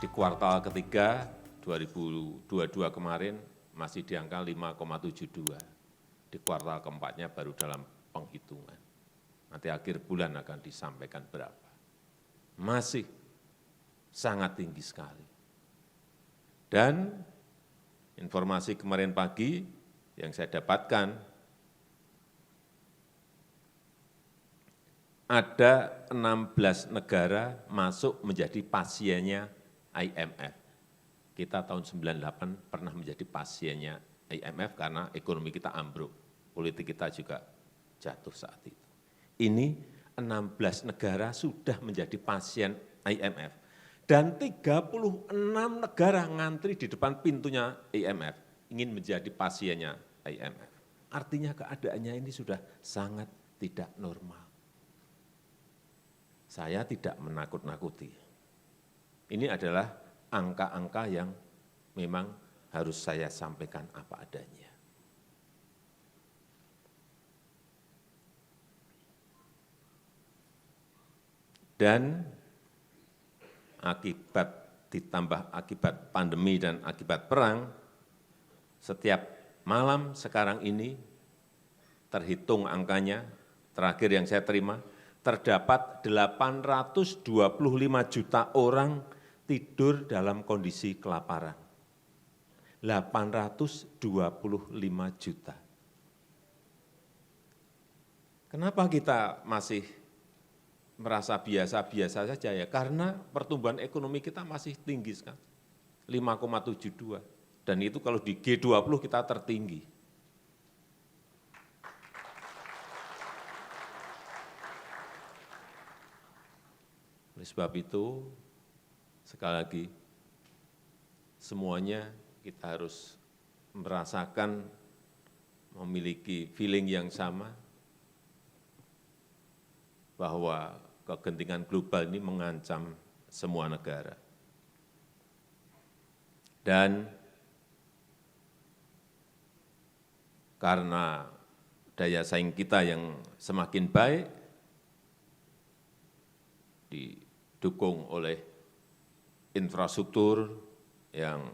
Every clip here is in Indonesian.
di kuartal ketiga 2022 kemarin masih di angka 5,72. Di kuartal keempatnya baru dalam penghitungan. Nanti akhir bulan akan disampaikan berapa. Masih sangat tinggi sekali. Dan informasi kemarin pagi yang saya dapatkan, ada 16 negara masuk menjadi pasiennya IMF. Kita tahun 98 pernah menjadi pasiennya IMF karena ekonomi kita ambruk, politik kita juga jatuh saat itu. Ini 16 negara sudah menjadi pasien IMF. Dan 36 negara ngantri di depan pintunya IMF, ingin menjadi pasiennya IMF. Artinya keadaannya ini sudah sangat tidak normal. Saya tidak menakut-nakuti. Ini adalah angka-angka yang memang harus saya sampaikan apa adanya. Dan ditambah akibat pandemi dan akibat perang, setiap malam sekarang ini terhitung angkanya, terakhir yang saya terima, terdapat 825 juta orang tidur dalam kondisi kelaparan. 825 juta. Kenapa kita masih merasa biasa-biasa saja ya? Karena pertumbuhan ekonomi kita masih tinggi sekali, 5,72. Dan itu kalau di G20 kita tertinggi. Oleh sebab itu, sekali lagi, semuanya kita harus merasakan, memiliki feeling yang sama, bahwa kegentingan global ini mengancam semua negara. Dan karena daya saing kita yang semakin baik, didukung oleh infrastruktur yang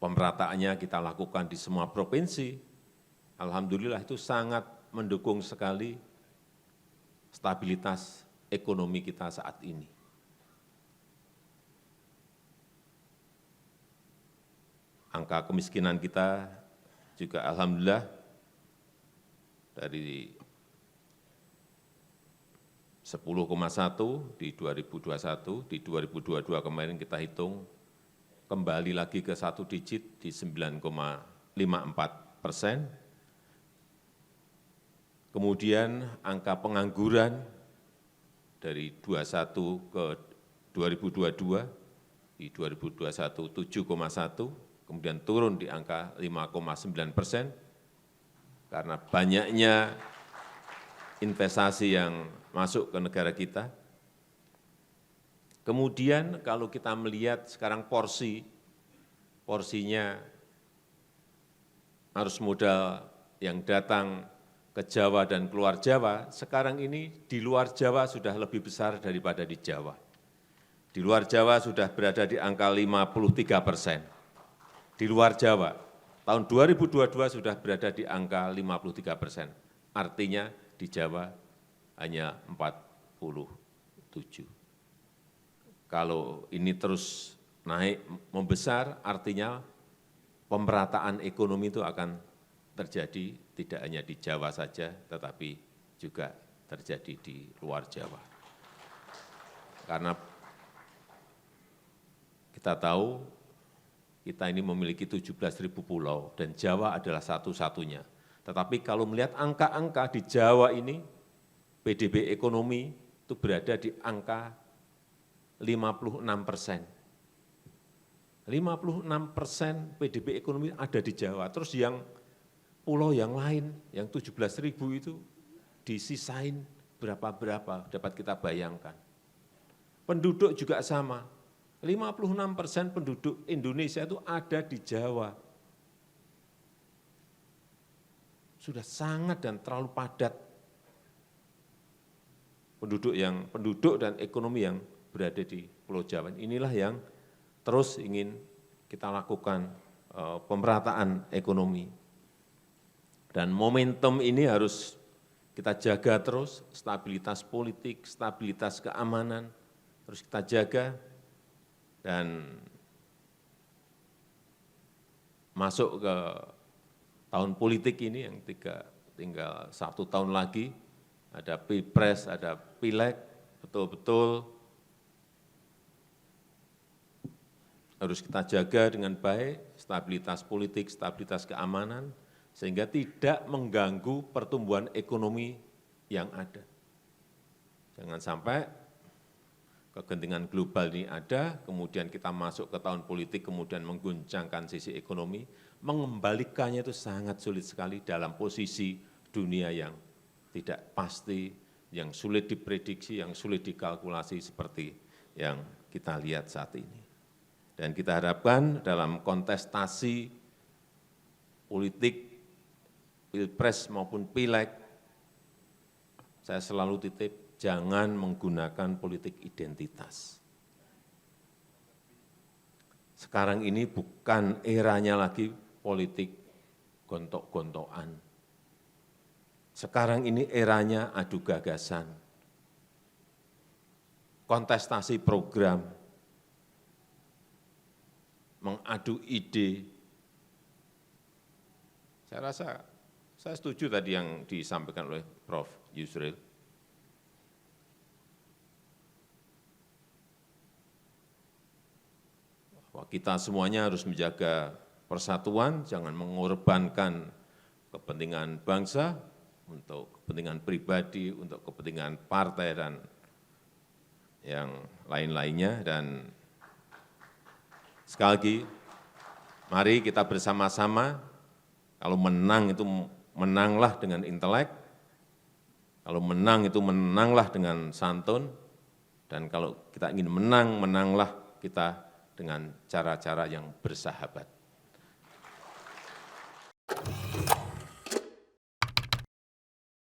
pemerataannya kita lakukan di semua provinsi, alhamdulillah itu sangat mendukung sekali stabilitas ekonomi kita saat ini. Angka kemiskinan kita juga alhamdulillah dari 10,1 di 2021, di 2022 kemarin kita hitung kembali lagi ke 1 digit di 9,54%. Kemudian angka pengangguran dari 21 ke 2022, di 2021 7,1, kemudian turun di angka 5,9%, karena banyaknya investasi yang masuk ke negara kita. Kemudian kalau kita melihat sekarang porsinya arus modal yang datang ke Jawa dan keluar Jawa, sekarang ini di luar Jawa sudah lebih besar daripada di Jawa. Di luar Jawa sudah berada di angka 53%. Di luar Jawa, tahun 2022 sudah berada di angka 53%. Artinya di Jawa hanya 47. Kalau ini terus naik membesar, artinya pemerataan ekonomi itu akan terjadi tidak hanya di Jawa saja, tetapi juga terjadi di luar Jawa. Karena kita tahu kita ini memiliki 17.000 pulau dan Jawa adalah satu-satunya. Tetapi kalau melihat angka-angka di Jawa ini, PDB ekonomi itu berada di angka 56%. 56% PDB ekonomi ada di Jawa. Terus yang pulau yang lain, yang 17.000 itu disisain berapa-berapa, dapat kita bayangkan. Penduduk juga sama, 56% penduduk Indonesia itu ada di Jawa. Sudah sangat dan terlalu padat penduduk dan ekonomi yang berada di Pulau Jawa. Inilah yang terus ingin kita lakukan, pemerataan ekonomi. Dan momentum ini harus kita jaga terus, stabilitas politik, stabilitas keamanan, harus kita jaga, dan masuk ke tahun politik ini yang tinggal 1 tahun lagi, ada Pilpres, ada Pileg, betul-betul harus kita jaga dengan baik, stabilitas politik, stabilitas keamanan, sehingga tidak mengganggu pertumbuhan ekonomi yang ada. Jangan sampai kegentingan global ini ada, kemudian kita masuk ke tahun politik, kemudian mengguncangkan sisi ekonomi, mengembalikannya itu sangat sulit sekali dalam posisi dunia yang tidak pasti, yang sulit diprediksi, yang sulit dikalkulasi seperti yang kita lihat saat ini. Dan kita harapkan dalam kontestasi politik, Pilpres maupun Pileg, saya selalu titip, jangan menggunakan politik identitas. Sekarang ini bukan eranya lagi politik gontok-gontokan. Sekarang ini eranya adu gagasan, kontestasi program, mengadu ide. Saya rasa, saya setuju tadi yang disampaikan oleh Prof. Yusril. Bahwa kita semuanya harus menjaga persatuan, jangan mengorbankan kepentingan bangsa, untuk kepentingan pribadi, untuk kepentingan partai, dan yang lain-lainnya. Dan sekali lagi, mari kita bersama-sama, kalau menang itu menanglah dengan intelek, kalau menang itu menanglah dengan santun, dan kalau kita ingin menang, menanglah kita dengan cara-cara yang bersahabat.